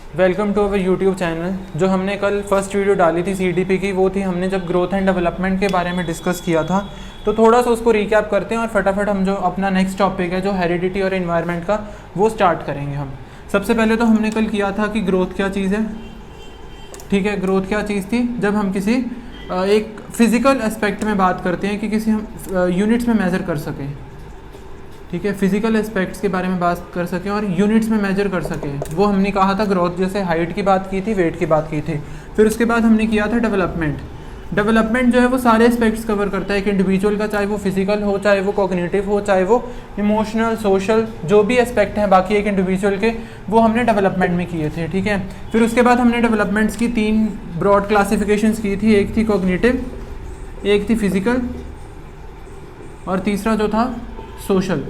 Welcome to our YouTube channel. जो हमने कल फर्स्ट वीडियो डाली थी सीडीपी की, वो थी हमने जब ग्रोथ एंड डेवलपमेंट के बारे में डिस्कस किया था। तो थोड़ा सा उसको रिकैप करते हैं और फटाफट हम जो अपना नेक्स्ट टॉपिक है जो हेरिडिटी और इन्वायरमेंट का, वो स्टार्ट करेंगे हम। सबसे पहले तो हमने कल किया था कि ग्रोथ क्या चीज़ है। ठीक है, ग्रोथ क्या चीज़ थी? जब हम किसी एक फिज़िकल एस्पेक्ट में बात करते हैं कि किसी हम यूनिट्स में मेज़र कर सकें। ठीक है, फिजिकल एस्पेक्ट्स के बारे में बात कर सकें और यूनिट्स में मेजर कर सकें, वो हमने कहा था ग्रोथ। जैसे हाइट की बात की थी, वेट की बात की थी। फिर उसके बाद हमने किया था डेवलपमेंट। डेवलपमेंट जो है वो सारे एस्पेक्ट्स कवर करता है, एक इंडिविजुअल का, चाहे वो फिजिकल हो, चाहे वो कॉग्निटिव हो, चाहे वो इमोशनल, सोशल, जो भी एस्पेक्ट हैं बाकी एक इंडिविजुअल के, वो हमने डेवलपमेंट में किए थे। ठीक है, फिर उसके बाद हमने डेवलपमेंट्स की 3 ब्रॉड क्लासिफिकेशंस की थी। एक थी कॉग्निटिव, एक थी फिजिकल और तीसरा जो था सोशल।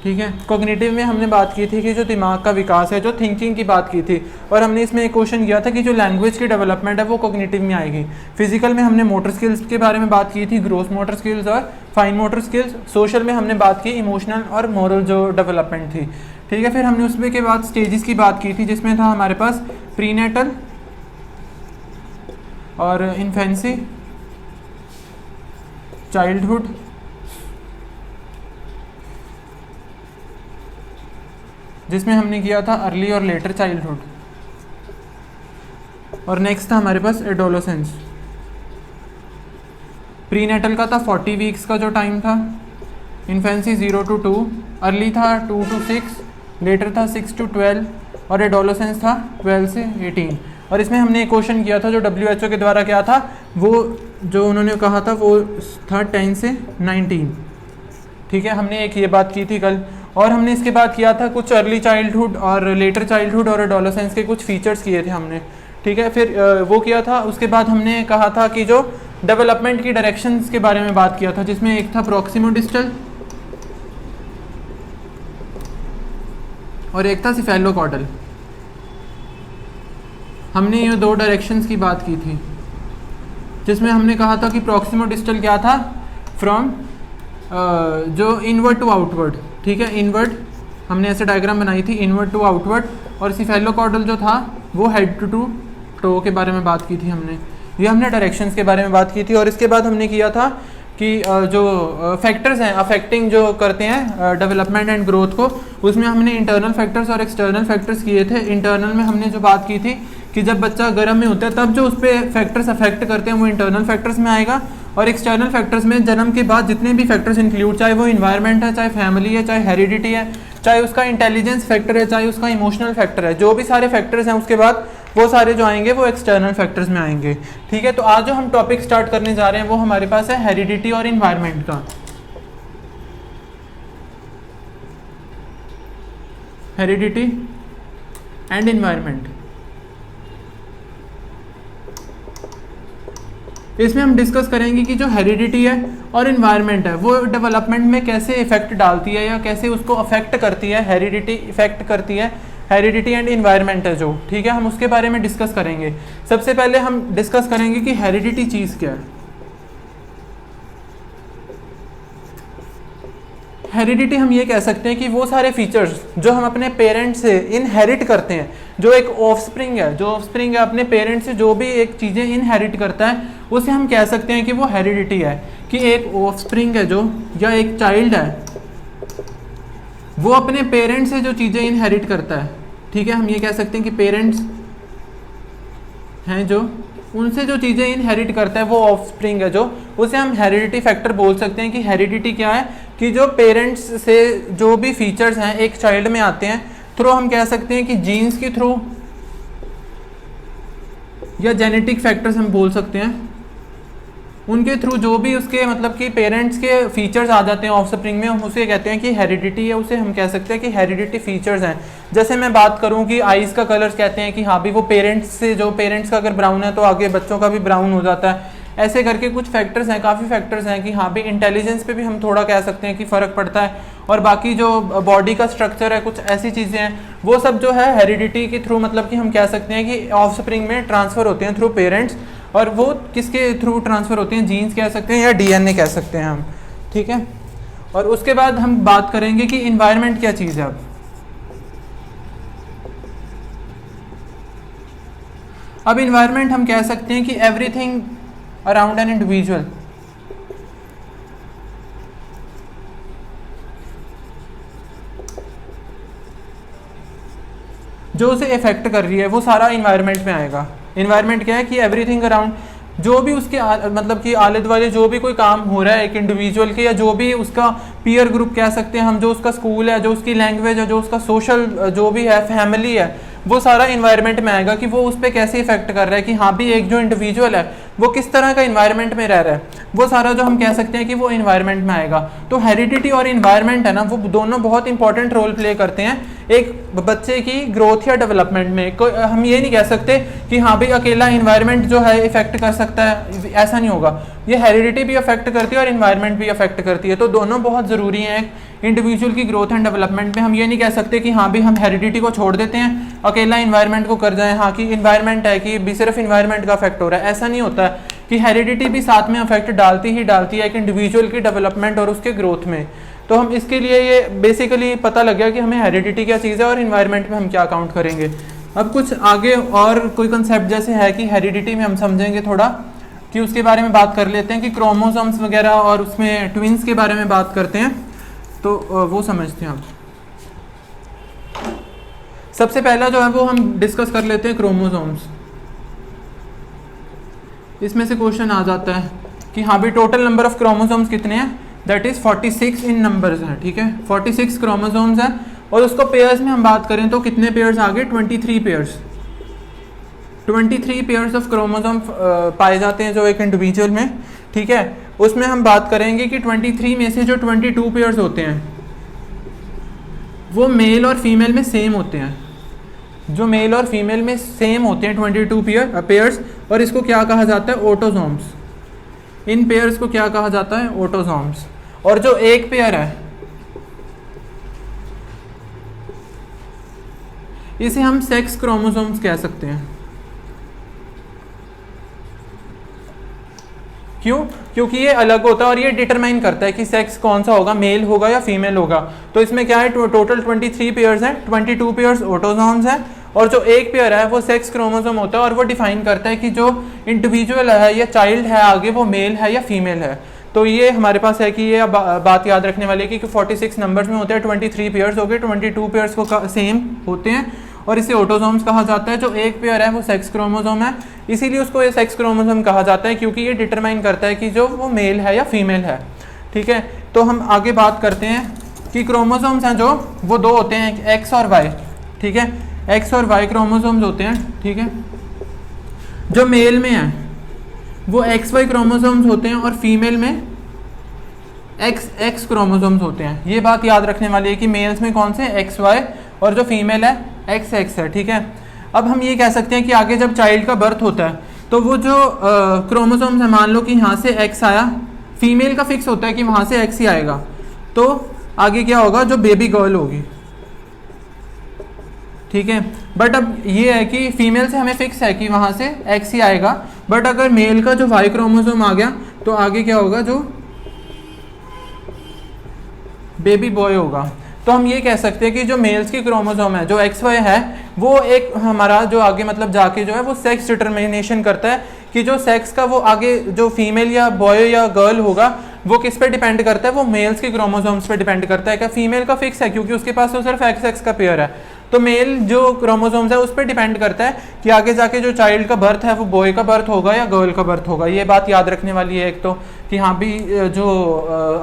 ठीक है, कॉग्निटिव में हमने बात की थी कि जो दिमाग का विकास है, जो थिंकिंग की बात की थी, और हमने इसमें एक क्वेश्चन किया था कि जो लैंग्वेज की डेवलपमेंट है वो कॉग्निटिव में आएगी। फिजिकल में हमने मोटर स्किल्स के बारे में बात की थी, ग्रोस मोटर स्किल्स और फाइन मोटर स्किल्स। सोशल में हमने बात की इमोशनल और मोरल जो डेवलपमेंट थी। ठीक है, फिर हमने उसमें के बाद स्टेजेस की बात की थी, जिसमें था हमारे पास प्रीनेटल और इन्फेंसी, चाइल्डहुड, जिसमें हमने किया था अर्ली और लेटर चाइल्डहुड, और नेक्स्ट था हमारे पास एडोलेसेंस। प्रीनेटल का था 40 वीक्स का जो टाइम था, इन्फेंसी 0 to 2, अर्ली था 2 to 6, लेटर था 6 to 12 और एडोलेसेंस था 12 से 18। और इसमें हमने एक क्वेश्चन किया था जो WHO के द्वारा क्या था, वो जो उन्होंने कहा था वो था 10 से 19। ठीक है, हमने एक ये बात की थी कल। और हमने इसके बाद किया था कुछ अर्ली चाइल्डहुड और लेटर चाइल्डहुड और एडोलेसेंस के कुछ फीचर्स किए थे हमने। ठीक है, फिर वो किया था। उसके बाद हमने कहा था कि जो डेवलपमेंट की डायरेक्शंस के बारे में बात किया था, जिसमें एक था प्रॉक्सिमो डिस्टल और एक था सिफेलोकॉर्डल। हमने ये 2 डायरेक्शंस की बात की थी, जिसमें हमने कहा था कि प्रॉक्सिमो डिस्टल क्या था, फ्रॉम जो इनवर्ड टू आउटवर्ड। ठीक है, इनवर्ड हमने ऐसे डायग्राम बनाई थी, इनवर्ड टू आउटवर्ड। और सिफेलोकॉर्डल जो था वो हेड टू टो के बारे में बात की थी हमने। ये हमने डायरेक्शंस के बारे में बात की थी। और इसके बाद हमने किया था कि जो फैक्टर्स हैं अफेक्टिंग जो करते हैं डेवलपमेंट एंड ग्रोथ को, उसमें हमने इंटरनल फैक्टर्स और एक्सटर्नल फैक्टर्स किए थे। इंटरनल में हमने जो बात की थी कि जब बच्चा गर्म में होता है तब जो उस पर फैक्टर्स अफेक्ट करते हैं वो इंटरनल फैक्टर्स में आएगा। और एक्सटर्नल फैक्टर्स में जन्म के बाद जितने भी फैक्टर्स इंक्लूड, चाहे वो इन्वायरमेंट है, चाहे फैमिली है, चाहे हेरिडिटी है, चाहे उसका इंटेलिजेंस फैक्टर है, चाहे उसका इमोशनल फैक्टर है, जो भी सारे फैक्टर्स हैं उसके बाद वो सारे जो आएंगे वो एक्सटर्नल फैक्टर्स में आएंगे। ठीक है, तो आज जो हम टॉपिक स्टार्ट करने जा रहे हैं वो हमारे पास है हेरिडिटी और इन्वायरमेंट का। हेरिडिटी एंड इन्वायरमेंट, इसमें हम डिस्कस करेंगे कि जो हेरिडिटी है और इन्वायरमेंट है वो डेवलपमेंट में कैसे इफेक्ट डालती है या कैसे उसको अफेक्ट करती है। हेरिडिटी इफेक्ट करती है, हेरिडिटी एंड इन्वायरमेंट है जो। ठीक है, हम उसके बारे में डिस्कस करेंगे। सबसे पहले हम डिस्कस करेंगे कि हेरिडिटी चीज़ क्या है। हेरिडिटी हम ये कह सकते हैं कि वो सारे फीचर्स जो हम अपने पेरेंट्स से इनहेरिट करते हैं, जो एक ऑफस्प्रिंग है, जो ऑफस्प्रिंग है अपने पेरेंट्स से जो भी एक चीज़ें इनहेरिट करता है, उसे हम कह सकते हैं कि वो हेरिडिटी है। कि एक ऑफस्प्रिंग है जो, या एक चाइल्ड है, वो अपने पेरेंट्स से जो चीज़ें इनहेरिट करता है। ठीक है, हम ये कह सकते हैं कि पेरेंट्स हैं जो, उनसे जो चीज़ें इनहेरिट करता है वो ऑफस्प्रिंग है जो, उसे हम हेरिडिटी फैक्टर बोल सकते हैं। कि हेरिडिटी क्या है कि जो पेरेंट्स से जो भी फीचर्स हैं एक चाइल्ड में आते हैं, थ्रू हम कह सकते हैं कि जीन्स के थ्रू या जेनेटिक फैक्टर्स हम बोल सकते हैं, उनके थ्रू जो भी उसके मतलब कि पेरेंट्स के फीचर्स आ जाते हैं ऑफस्प्रिंग में, हम उसे कहते हैं कि हेरिडिटी है। उसे हम कह सकते हैं कि हेरिडिटी फीचर्स हैं। जैसे मैं बात करूं कि आइज़ का कलर कहते हैं कि हाँ भी वो पेरेंट्स से, जो पेरेंट्स का अगर ब्राउन है तो आगे बच्चों का भी ब्राउन हो जाता है। ऐसे करके कुछ फैक्टर्स हैं, काफ़ी फैक्टर्स हैं कि हाँ भी इंटेलिजेंस पे भी हम थोड़ा कह सकते हैं कि फ़र्क पड़ता है। और बाकी जो बॉडी का स्ट्रक्चर है, कुछ ऐसी चीज़ें हैं, वो सब जो है हेरिडिटी के थ्रू मतलब कि हम कह सकते हैं कि ऑफस्प्रिंग में ट्रांसफ़र होते हैं थ्रू पेरेंट्स। और वो किसके थ्रू ट्रांसफ़र होते हैं, जीन्स कह सकते हैं या DNA कह सकते हैं हम। ठीक है, और उसके बाद हम बात करेंगे कि इन्वायरमेंट क्या चीज़ है। अब अब इन्वायरमेंट हम कह सकते हैं कि एवरीथिंग अराउंड एन इंडिविजुअल, जो उसे इफेक्ट कर रही है वो सारा इन्वायरमेंट में आएगा। इन्वायरमेंट क्या है कि एवरीथिंग अराउंड, जो भी उसके मतलब कि आले दुआले जो भी कोई काम हो रहा है एक इंडिविजुअल के, या जो भी उसका पीयर ग्रुप कह सकते हैं हम, जो उसका स्कूल है, जो उसकी लैंग्वेज है, जो उसका सोशल जो भी है, फैमिली है, वो सारा इन्वायरमेंट में आएगा कि वो उस पर कैसे इफेक्ट कर रहा है, कि हाँ भी एक जो इंडिविजुअल है वो किस तरह का इन्वायरमेंट में रह रहा है, वो सारा जो हम कह सकते हैं कि वो इन्वायरमेंट में आएगा। तो हेरिडिटी और इन्वायरमेंट है ना, वो दोनों बहुत इंपॉर्टेंट रोल प्ले करते हैं एक बच्चे की ग्रोथ या डेवलपमेंट में। हम ये नहीं कह सकते कि हाँ भाई अकेला इन्वायरमेंट जो है इफेक्ट कर सकता है, ऐसा नहीं होगा। ये हेरिडिटी भी अफेक्ट करती है और इन्वायरमेंट भी अफेक्ट करती है, तो दोनों बहुत ज़रूरी हैं इंडिविजुअल की ग्रोथ एंड डेवलपमेंट में। हम ये नहीं कह सकते कि हाँ भी हम हेरिडिटी को छोड़ देते हैं, अकेला इन्वायरमेंट को कर जाएं, हाँ कि इन्वायरमेंट है कि भी सिर्फ इन्वायरमेंट का अफेक्ट हो रहा है, ऐसा नहीं होता है कि हेरिडिटी भी साथ में अफेक्ट डालती ही डालती है एक इंडिविजुअल की डेवलपमेंट और उसके ग्रोथ में। तो हम इसके लिए ये बेसिकली पता लग गया कि हमें हेरिडिटी क्या चीज़ है और इन्वायरमेंट में हम क्या काउंट करेंगे। अब कुछ आगे और कोई कंसेप्ट जैसे है कि हेरिडिटी में हम समझेंगे थोड़ा कि उसके बारे में बात कर लेते हैं कि क्रोमोसोम्स वगैरह और उसमें ट्विंस के बारे में बात करते हैं, तो वो समझते हैं। अब सबसे पहला जो है वो हम डिस्कस कर लेते हैं क्रोमोसोम्स। इसमें से क्वेश्चन आ जाता है कि हाँ भाई टोटल नंबर ऑफ क्रोमोसोम्स कितने हैं, दैट इज 46 इन नंबर्स हैं, ठीक है 46 क्रोमोसोम्स हैं। और उसको पेयर्स में हम बात करें तो कितने पेयर्स आ गए, 23 पेयर्स। 23 पेयर्स ऑफ क्रोमोसोम पाए जाते हैं जो एक इंडिविजुअल में, ठीक है। उसमें हम बात करेंगे कि 23 में से जो 22 पेयर्स होते हैं वो मेल और फीमेल में सेम होते हैं, जो मेल और फीमेल में सेम होते हैं 22 पेयर्स, और इसको क्या कहा जाता है, ऑटोसोम्स। इन पेयर्स को क्या कहा जाता है, ऑटोसोम्स। और जो एक पेयर है इसे हम सेक्स क्रोमोसोम्स कह सकते हैं। क्यों? क्योंकि ये अलग होता है और ये डिटरमाइन करता है कि सेक्स कौन सा होगा, मेल होगा या फीमेल होगा। तो इसमें क्या है, टोटल 23 पेयर्स हैं, 22 पेयर्स ऑटोसोम्स हैं, और जो एक पेयर है वो सेक्स क्रोमोसोम होता है, और वो डिफाइन करता है कि जो इंडिविजुअल है या चाइल्ड है आगे वो मेल है या फीमेल है। तो ये हमारे पास है कि ये बात याद रखने वाली है कि 46 नंबर्स में होते हैं, 23 पेयर्स हो गए, 22 पेयर्स को सेम होते हैं, और इसे ऑटोसोम्स कहा जाता है। जो एक पेयर है वो सेक्स क्रोमोसोम है, इसीलिए उसको ये सेक्स क्रोमोसोम कहा जाता है, क्योंकि ये डिटरमाइन करता है कि जो वो मेल है या फीमेल है, ठीक है। तो हम आगे बात करते हैं कि क्रोमोसोम्स हैं जो वो दो होते हैं, एक्स और वाई, ठीक है। एक्स और वाई क्रोमोसोम्स होते हैं, ठीक है। जो मेल में है वो एक्स वाई क्रोमोसोम्स होते हैं, और फीमेल में एक्स एक्स क्रोमोसोम्स होते हैं। ये बात याद रखने वाली है कि मेल्स में कौन से, एक्स वाई, और जो फीमेल है एक्स एक्स है, ठीक है। अब हम ये कह सकते हैं कि आगे जब चाइल्ड का बर्थ होता है तो वो जो क्रोमोसोम्स है, मान लो कि यहाँ से एक्स आया, फीमेल का फिक्स होता है कि वहाँ से एक्स ही आएगा, तो आगे क्या होगा, जो बेबी गर्ल होगी, ठीक है। बट अब ये है कि फीमेल से हमें फिक्स है कि वहाँ से एक्स ही आएगा, बट अगर मेल का जो वाई क्रोमोसोम आ गया तो आगे क्या होगा, जो बेबी बॉय होगा। तो हम ये कह सकते हैं कि जो मेल्स की क्रोमोसोम है, जो एक्स वाई है, वो एक हमारा जो आगे मतलब जाके जो है वो सेक्स डिटरमिनेशन करता है कि जो सेक्स का वो आगे जो फीमेल या बॉय या गर्ल होगा वो किस पे डिपेंड करता है, वो मेल्स के क्रोमोसोम्स पे डिपेंड करता है। क्या फीमेल का फिक्स है क्योंकि उसके पास तो सिर्फ एक्स एक्स का पेयर है, तो मेल जो क्रोमोसोम्स है उस पर डिपेंड करता है कि आगे जाके जो चाइल्ड का बर्थ है वो बॉय का बर्थ होगा या गर्ल का बर्थ होगा। ये बात याद रखने वाली है एक तो कि हाँ भी जो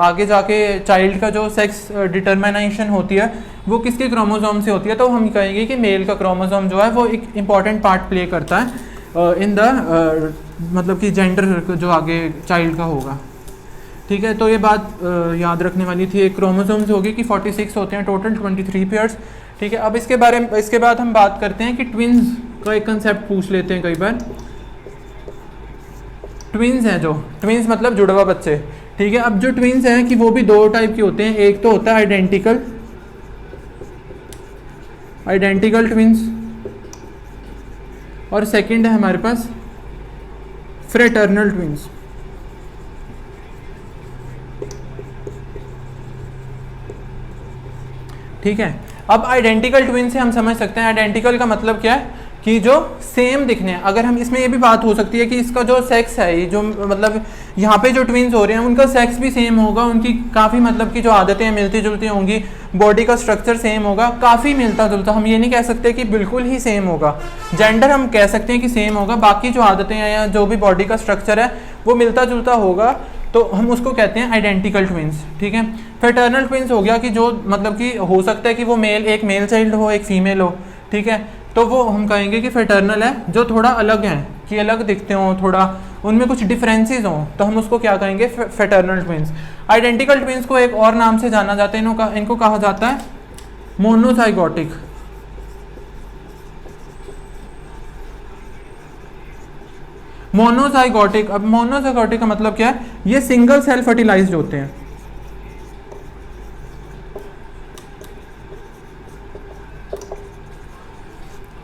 आगे जाके चाइल्ड का जो सेक्स डिटरमिनेशन होती है वो किसके क्रोमोसोम से होती है, तो हम कहेंगे कि मेल का क्रोमोसोम जो है वो एक इम्पॉर्टेंट पार्ट प्ले करता है इन द मतलब कि जेंडर जो आगे चाइल्ड का होगा, ठीक है। तो ये बात याद रखने वाली थी। एक क्रोमोसोम्स होगी कि 46 होते हैं टोटल, 23 पेयर्स, ठीक है। अब इसके बाद हम बात करते हैं कि ट्विंस का एक कंसेप्ट पूछ लेते हैं कई बार। ट्विंस हैं, जो ट्विंस मतलब जुड़वा बच्चे, ठीक है। अब जो ट्विंस हैं कि वो भी दो टाइप के होते हैं, एक तो होता है आइडेंटिकल ट्विंस, और सेकंड है हमारे पास फ्रेटर्नल ट्विंस। ठीक है। अब आइडेंटिकल ट्विन से हम समझ सकते हैं, आइडेंटिकल का मतलब क्या है कि जो सेम दिखने हैं। अगर हम इसमें ये भी बात हो सकती है कि इसका जो सेक्स है, ये जो मतलब यहाँ पे जो ट्विंस हो रहे हैं उनका सेक्स भी सेम होगा, उनकी काफ़ी मतलब की जो आदतें मिलती जुलती होंगी, बॉडी का स्ट्रक्चर सेम होगा, काफ़ी मिलता जुलता। हम ये नहीं कह सकते कि बिल्कुल ही सेम होगा। जेंडर हम कह सकते हैं कि सेम होगा, बाकी जो आदतें हैं या जो भी बॉडी का स्ट्रक्चर है वो मिलता जुलता होगा, तो हम उसको कहते हैं आइडेंटिकल ट्विंस। ठीक है। फ्रेटर्नल ट्विंस हो गया कि जो मतलब कि हो सकता है कि वो एक मेल चाइल्ड हो, एक फीमेल हो। ठीक है, तो वो हम कहेंगे कि फ्रेटर्नल है। जो थोड़ा अलग हैं, कि अलग दिखते हों, थोड़ा उनमें कुछ डिफरेंसेस हों, तो हम उसको क्या कहेंगे, फ्रेटर्नल ट्विंस। आइडेंटिकल ट्विंस को एक और नाम से जाना जाता है, इनको कहा जाता है मोनोजाइगोटिक। मोनोजाइगोटिक, अब मोनोजाइगोटिक का मतलब क्या है, ये सिंगल सेल फर्टिलाइज्ड होते हैं।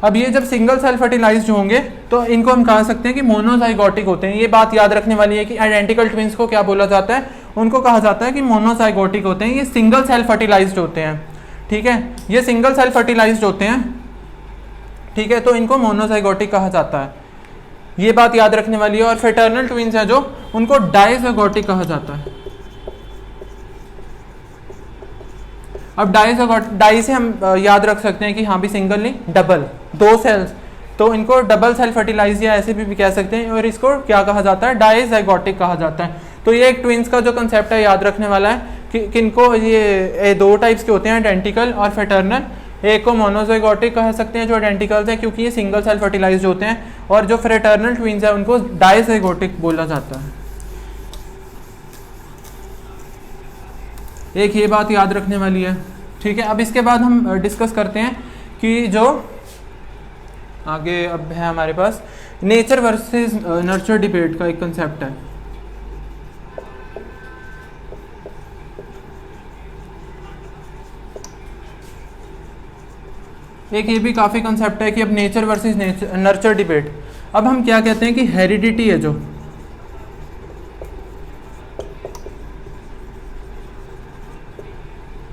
अब ये जब सिंगल सेल फर्टिलाइज्ड होंगे तो इनको हम कह सकते हैं कि मोनोजाइगोटिक होते हैं। ये बात याद रखने वाली है कि आइडेंटिकल ट्विंस को क्या बोला जाता है, उनको कहा जाता है कि मोनोजाइगोटिक होते हैं। ये सिंगल सेल फर्टिलाइज्ड होते हैं। ठीक है, ये सिंगल सेल फर्टिलाइज्ड होते हैं। ठीक है, तो इनको मोनोजाइगोटिक कहा जाता है, ये बात याद रखने वाली है। और फ्रेटर्नल ट्विंस है जो, उनको डाइजाइगोटिक कहा जाता है। अब डाई से हम याद रख सकते हैं कि हाँ भी सिंगल नहीं, डबल, दो सेल्स, तो इनको डबल सेल फर्टिलाइज या ऐसे भी कह सकते हैं। और इसको क्या कहा जाता है, डाइजाइगोटिक कहा जाता है। तो ये एक ट्विंस का जो कंसेप्ट है याद रखने वाला है कि किनको ये दो टाइप्स के होते हैं, आइडेंटिकल और फ्रेटर्नल। एक को मोनोजाइगोटिक कह सकते हैं जो आइडेंटिकल्स हैं क्योंकि ये सिंगल सेल फर्टिलाइज होते हैं, और जो फ्रेटर्नल ट्विंस है उनको डाइजाइगोटिक बोला जाता है। एक ये बात याद रखने वाली है। ठीक है, अब इसके बाद हम डिस्कस करते हैं कि जो आगे अब है हमारे पास नेचर वर्सेस नर्चर डिबेट का एक कंसेप्ट है। एक ये भी काफ़ी कंसेप्ट है कि अब नेचर वर्सेस नर्चर डिबेट। अब हम क्या कहते हैं कि हेरिडिटी है जो,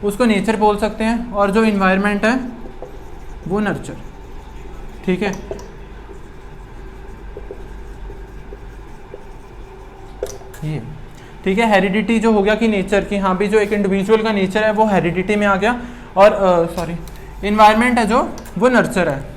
उसको नेचर बोल सकते हैं, और जो इन्वायरमेंट है वो नर्चर। ठीक है, ये ठीक है। हेरिडिटी जो हो गया कि नेचर की, हाँ भी जो एक इंडिविजुअल का नेचर है वो हेरिडिटी में आ गया, और इन्वायरमेंट है जो वो नर्चर है।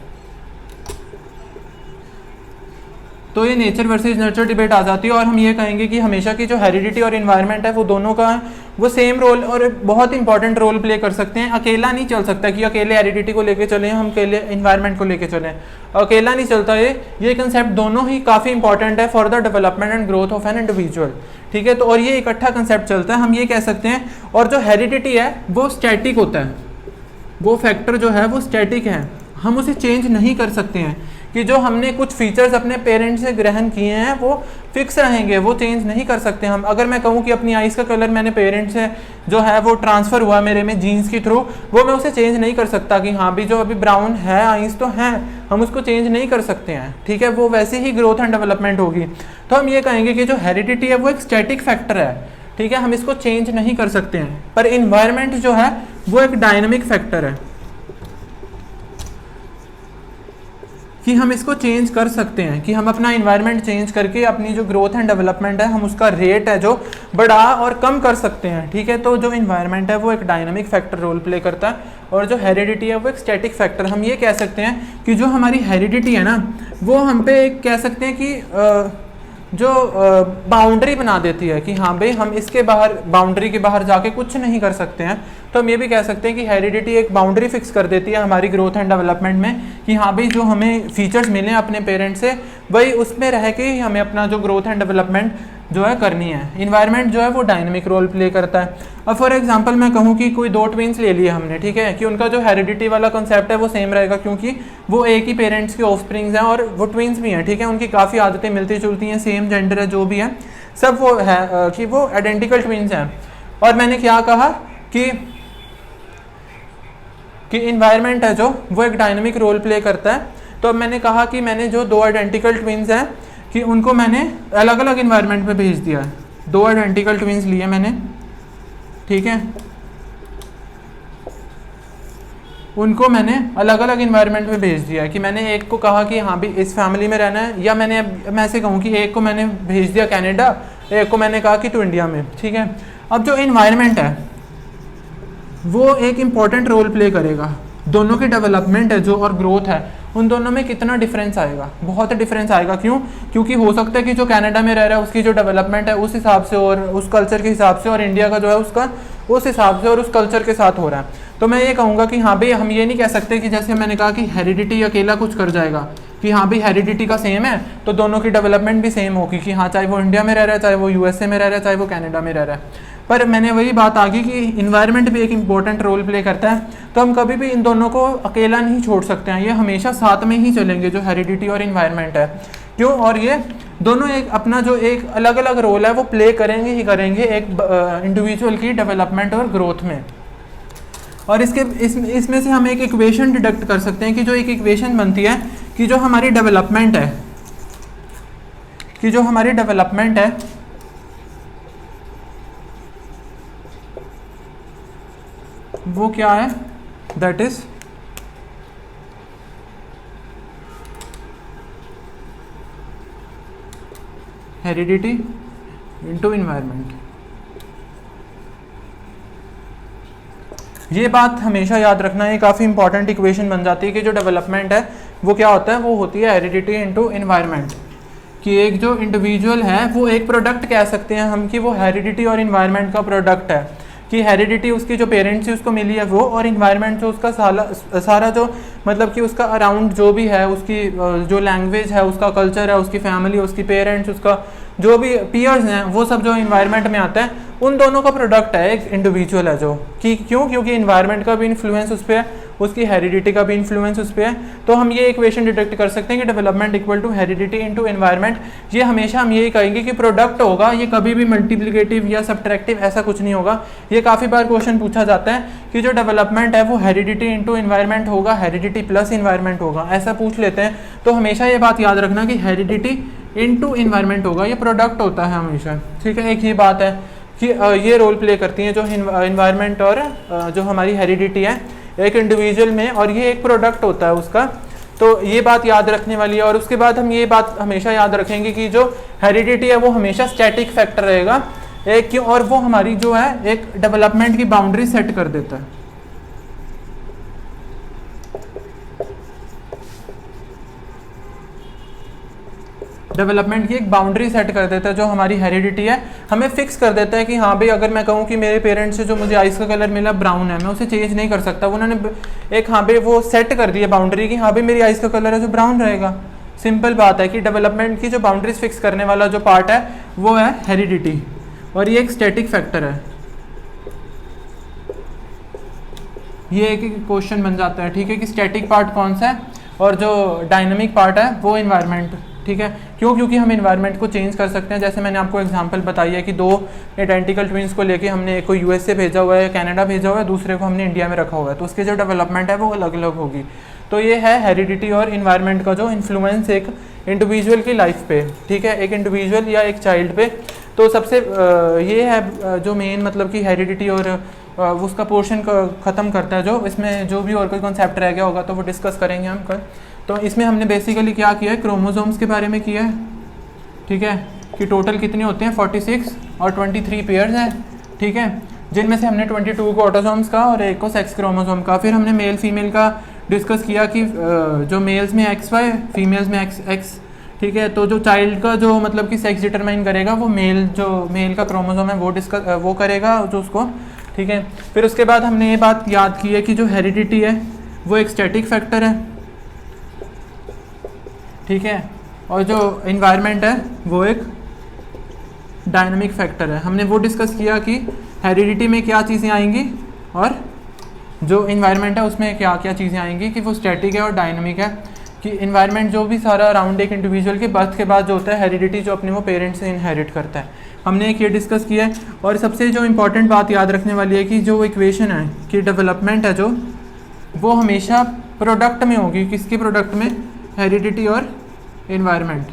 तो ये नेचर वर्सेस नर्चर डिबेट आ जाती है, और हम ये कहेंगे कि हमेशा की जो हेरिडिटी और इन्वायरमेंट है वो दोनों का है वो सेम रोल और बहुत इंपॉर्टेंट रोल प्ले कर सकते हैं। अकेला नहीं चल सकता कि अकेले हेरिडिटी को लेके चलें, हम अकेले इन्वायरमेंट को लेके चलें, अकेला नहीं चलता। ये कंसेप्ट दोनों ही काफ़ी इंपॉर्टेंट है for the development and growth of an individual. ठीक है, तो और ये इकट्ठा कंसेप्ट चलता है, हम ये कह सकते हैं। और जो हेरिडिटी है वो स्टैटिक होता है, वो फैक्टर जो है वो स्टैटिक है, हम उसे चेंज नहीं कर सकते हैं। कि जो हमने कुछ फीचर्स अपने पेरेंट्स से ग्रहण किए हैं वो फिक्स रहेंगे, वो चेंज नहीं कर सकते हम। अगर मैं कहूँ कि अपनी आइज़ का कलर मैंने पेरेंट्स से जो है वो ट्रांसफ़र हुआ मेरे में जीन्स के थ्रू, वो मैं उसे चेंज नहीं कर सकता कि हाँ भी जो अभी ब्राउन है आइज़ तो हैं, हम उसको चेंज नहीं कर सकते हैं। ठीक है, वो वैसे ही ग्रोथ एंड डेवलपमेंट होगी। तो हम ये कहेंगे कि जो हेरिडिटी है वो एक स्टैटिक फैक्टर है। ठीक है, हम इसको चेंज नहीं कर सकते हैं। पर इन्वायरमेंट जो है वो एक डायनामिक फैक्टर है कि हम इसको चेंज कर सकते हैं, कि हम अपना इन्वायरमेंट चेंज करके अपनी जो ग्रोथ एंड डेवलपमेंट है हम उसका रेट है जो बढ़ा और कम कर सकते हैं। ठीक है, तो जो इन्वायरमेंट है वो एक डायनामिक फैक्टर रोल प्ले करता है, और जो हेरिडिटी है वो एक स्टैटिक फैक्टर। हम ये कह सकते हैं कि जो हमारी हेरिडिटी है ना वो हम पे एक कह सकते हैं कि जो बाउंड्री बना देती है कि हाँ भाई हम इसके बाहर, बाउंड्री के बाहर जाके कुछ नहीं कर सकते हैं। तो हम ये भी कह सकते हैं कि हेरिडिटी एक बाउंड्री फिक्स कर देती है हमारी ग्रोथ एंड डेवलपमेंट में, कि हाँ भाई जो हमें फीचर्स मिले अपने पेरेंट्स से वही उसमें रह के ही हमें अपना जो ग्रोथ एंड डेवलपमेंट जो है करनी है। इन्वायरमेंट जो है वो डायनेमिक रोल प्ले करता है। अब फॉर एग्जांपल मैं कहूँ कि कोई दो ट्विंस ले लिए हमने, ठीक है, कि उनका जो हेरिडिटी वाला कंसेप्ट है वो सेम रहेगा क्योंकि वो एक ही पेरेंट्स के ऑफस्प्रिंग्स हैं और वो ट्विंस भी हैं। ठीक है, उनकी काफ़ी आदतें मिलती जुलती हैं, सेम जेंडर है जो भी है, सब वो है कि वो आइडेंटिकल ट्विंस हैं। और मैंने क्या कहा कि इन्वायरमेंट है जो वो एक डायनेमिक रोल प्ले करता है। तो अब मैंने कहा कि मैंने जो दो आइडेंटिकल ट्विंस हैं कि उनको मैंने अलग अलग इन्वायरमेंट में भेज दिया है। दो आइडेंटिकल ट्विंस लिए मैंने, ठीक है, उनको मैंने अलग अलग इन्वायरमेंट में भेज दिया है कि मैंने एक को कहा कि हाँ भी इस फैमिली में रहना है, या मैं ऐसे कहूँ कि एक को मैंने भेज दिया कनाडा, एक को मैंने कहा कि तू इंडिया में, ठीक है। अब जो इन्वायरमेंट है वो एक इम्पॉर्टेंट रोल प्ले करेगा, दोनों की डेवलपमेंट है जो और ग्रोथ है उन दोनों में कितना डिफरेंस आएगा, बहुत डिफरेंस आएगा। क्यों? क्योंकि हो सकता है कि जो कनाडा में रह रहा है उसकी जो डेवलपमेंट है उस हिसाब से और उस कल्चर के हिसाब से, और इंडिया का जो है उसका उस हिसाब से और उस कल्चर के साथ हो रहा है। तो मैं ये कहूँगा कि हाँ भाई हम ये नहीं कह सकते कि जैसे मैंने कहा कि हेरिडिटी अकेला कुछ कर जाएगा, कि हाँ भाई हेरिडिटी का सेम है तो दोनों की डेवलपमेंट भी सेम होगी, कि हाँ चाहे वो इंडिया में रह रहा है, चाहे वो यूएसए में रह रहा है, चाहे वो कनाडा में रह रहा है। पर मैंने वही बात आ गई कि इन्वायरमेंट भी एक इम्पॉर्टेंट रोल प्ले करता है, तो हम कभी भी इन दोनों को अकेला नहीं छोड़ सकते हैं, ये हमेशा साथ में ही चलेंगे जो हेरिडिटी और इन्वायरमेंट है। क्यों? और ये दोनों एक अपना जो एक अलग अलग रोल है वो प्ले करेंगे ही करेंगे एक इंडिविजुअल की डेवलपमेंट और ग्रोथ में। और इसमें से हम एक इक्वेशन डिडक्ट कर सकते हैं कि जो एक इक्वेशन बनती है कि जो हमारी डेवलपमेंट है वो क्या है, that is heredity into environment. ये बात हमेशा याद रखना, ये काफ़ी इंपॉर्टेंट इक्वेशन बन जाती है कि जो डेवलपमेंट है वो क्या होता है, वो होती है हेरिडिटी इनटू इन्वायरमेंट। कि एक जो इंडिविजुअल है वो एक प्रोडक्ट कह सकते हैं हम कि वो हेरिडिटी और इन्वायरमेंट का प्रोडक्ट है, कि हेरिडिटी उसकी जो पेरेंट्स से उसको मिली है वो, और इन्वायरमेंट जो उसका सारा जो मतलब कि उसका अराउंड जो भी है, उसकी जो लैंग्वेज है, उसका कल्चर है, उसकी फैमिली, उसकी पेरेंट्स, उसका जो भी पीयर्स हैं, वो सब जो इन्वायरमेंट में आता है उन दोनों का प्रोडक्ट है एक इंडिविजुअल है जो कि क्यों, क्योंकि इन्वायरमेंट का भी इन्फ्लुएंस उस पर है, उसकी हेरिडिटी का भी इन्फ्लुएंस उस पर है। तो हम ये इक्वेशन डिटेक्ट कर सकते हैं कि development equal to heredity into environment. ये हमेशा हम यही कहेंगे कि प्रोडक्ट होगा, ये कभी भी मल्टीप्लिकेटिव या सब्ट्रैक्टिव ऐसा कुछ नहीं होगा। ये काफ़ी बार क्वेश्चन पूछा जाता है कि जो डेवलपमेंट है वो हेरिडिटी इनटू इन्वायरमेंट होगा, हेरिडिटी प्लस इन्वायरमेंट होगा, ऐसा पूछ लेते हैं। तो हमेशा ये बात याद रखना कि हेरिडिटी इनटू इन्वायरमेंट होगा, ये प्रोडक्ट होता है हमेशा, ठीक है। एक ही बात है कि ये रोल प्ले करती हैं जो इन्वायरमेंट और जो हमारी हेरिडिटी है एक इंडिविजुअल में, और ये एक प्रोडक्ट होता है उसका। तो ये बात याद रखने वाली है। और उसके बाद हम ये बात हमेशा याद रखेंगे कि जो हेरिडिटी है वो हमेशा स्टैटिक फैक्टर रहेगा एक, और वो हमारी जो है एक डेवलपमेंट की बाउंड्री सेट कर देता है। डेवलपमेंट की एक बाउंड्री सेट कर देता है, जो हमारी हेरिडिटी है हमें फिक्स कर देता है कि हाँ भाई अगर मैं कहूँ कि मेरे पेरेंट्स से जो मुझे आइस का कलर मिला ब्राउन है, मैं उसे चेंज नहीं कर सकता। उन्होंने एक हाँ भाई वो सेट कर दी है बाउंड्री कि हाँ भाई मेरी आइस का कलर है जो ब्राउन रहेगा। सिंपल बात है कि डेवलपमेंट की जो बाउंड्रीज फिक्स करने वाला जो पार्ट है वो है हेरिडिटी, और ये एक स्टैटिक फैक्टर है। ये एक क्वेश्चन बन जाता है, ठीक है, कि स्टैटिक पार्ट कौन सा है और जो डायनामिक पार्ट है वो इन्वायरमेंट, ठीक है। क्यों? क्योंकि हम इन्वायरमेंट को चेंज कर सकते हैं। जैसे मैंने आपको एग्जांपल बताई है कि दो आइडेंटिकल ट्विंस को लेके हमने एक को यूएसए भेजा हुआ है, कनाडा भेजा हुआ है, दूसरे को हमने इंडिया में रखा हुआ है, तो उसकी जो डेवलपमेंट है वो अलग अलग होगी। तो ये है हेरिडिटी और इन्वायरमेंट का जो इन्फ्लुएंस एक इंडिविजुअल की लाइफ पे, ठीक है, एक इंडिविजुअल या एक चाइल्ड पे। तो सबसे ये है जो मेन मतलब कि हेरिडिटी और उसका पोर्शन ख़त्म करता है। जो इसमें जो भी और कोई कॉन्सेप्ट रह गया होगा तो वो डिस्कस करेंगे हम कल। तो इसमें हमने बेसिकली क्या किया है, क्रोमोसोम्स के बारे में किया है, ठीक है, कि टोटल कितने होते हैं 46 और 23 पेयर्स हैं, ठीक है, जिनमें से हमने 22 को ऑटोसोम्स का और एक को सेक्स क्रोमोसोम का। फिर हमने मेल फीमेल का डिस्कस किया कि जो मेल्स में XY, फीमेल्स में XX, ठीक है। तो जो चाइल्ड का जो मतलब कि सेक्स डिटरमाइन करेगा वो मेल का क्रोमोसोम है वो करेगा जो उसको, ठीक है। फिर उसके बाद हमने ये बात याद की है कि जो हेरिडिटी है वो एक स्टैटिक फैक्टर है, ठीक है, और जो इन्वायरमेंट है वो एक डायनामिक फैक्टर है। हमने वो डिस्कस किया कि हेरिडिटी में क्या चीज़ें आएंगी और जो इन्वायरमेंट है उसमें क्या क्या चीज़ें आएंगी, कि वो स्टैटिक है और डायनामिक है। कि इन्वायरमेंट जो भी सारा अराउंड एक इंडिविजुअल के बर्थ के बाद जो होता है, हेरिडिटी जो अपने वो पेरेंट्स से इनहेरिट करता है, हमने एक ये डिस्कस किया है। और सबसे जो इम्पोर्टेंट बात याद रखने वाली है कि जो इक्वेशन है कि डेवलपमेंट है जो वो हमेशा प्रोडक्ट में होगी। किसके प्रोडक्ट में? हेरिडिटी और इन्वायरमेंट।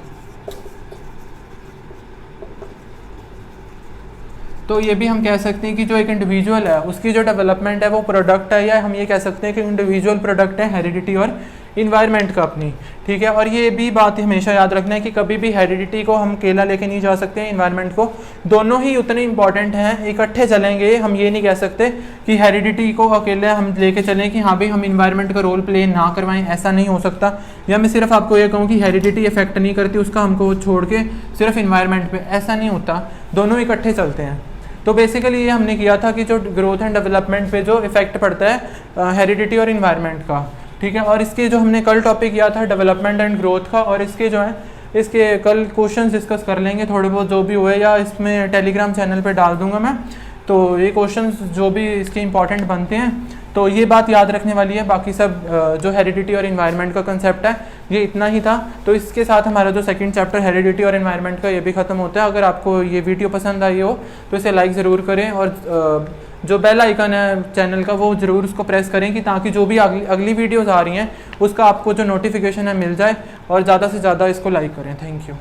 तो ये भी हम कह सकते हैं कि जो एक इंडिविजुअल है उसकी जो डेवलपमेंट है वो प्रोडक्ट है, या हम ये कह सकते हैं कि इंडिविजुअल प्रोडक्ट है हेरिडिटी और इन्वायरमेंट का अपनी, ठीक है। और ये भी बात हमेशा याद रखना है कि कभी भी हेरिडिटी को हम अकेला लेके नहीं जा सकते, इन्वायरमेंट को, दोनों ही उतने इंपॉर्टेंट हैं, इकट्ठे चलेंगे। हम ये नहीं कह सकते कि हेरिडिटी को अकेले हम लेके चलें कि हाँ भाई हम इन्वायरमेंट का रोल प्ले ना करवाएं, ऐसा नहीं हो सकता। या मैं सिर्फ आपको ये कहूँ कि हेरिडिटी इफेक्ट नहीं करती, उसका हमको छोड़ के सिर्फ इन्वायरमेंट पे, ऐसा नहीं होता, दोनों इकट्ठे चलते हैं। तो बेसिकली ये हमने किया था कि जो ग्रोथ एंड डेवलपमेंट पे जो इफेक्ट पड़ता है हेरिडिटी और इन्वायरमेंट का, ठीक है। और इसके जो हमने कल टॉपिक किया था डेवलपमेंट एंड ग्रोथ का, और इसके जो है इसके कल क्वेश्चंस डिस्कस कर लेंगे थोड़े बहुत जो भी हुए, या इसमें टेलीग्राम चैनल पे डाल दूंगा मैं। तो ये क्वेश्चंस जो भी इसके इंपॉर्टेंट बनते हैं, तो ये बात याद रखने वाली है। बाकी सब जो हेरिडिटी और इन्वायरमेंट का कंसेप्ट है ये इतना ही था। तो इसके साथ हमारा जो सेकंड चैप्टर हेरिडिटी और इन्वायरमेंट का ये भी ख़त्म होता है। अगर आपको ये वीडियो पसंद आई हो तो इसे लाइक ज़रूर करें, और जो बेल आइकन है चैनल का वो ज़रूर उसको प्रेस करें कि ताकि जो भी अगली वीडियोज़ आ रही हैं उसका आपको जो नोटिफिकेशन है मिल जाए, और ज़्यादा से ज़्यादा इसको लाइक करें। Thank you.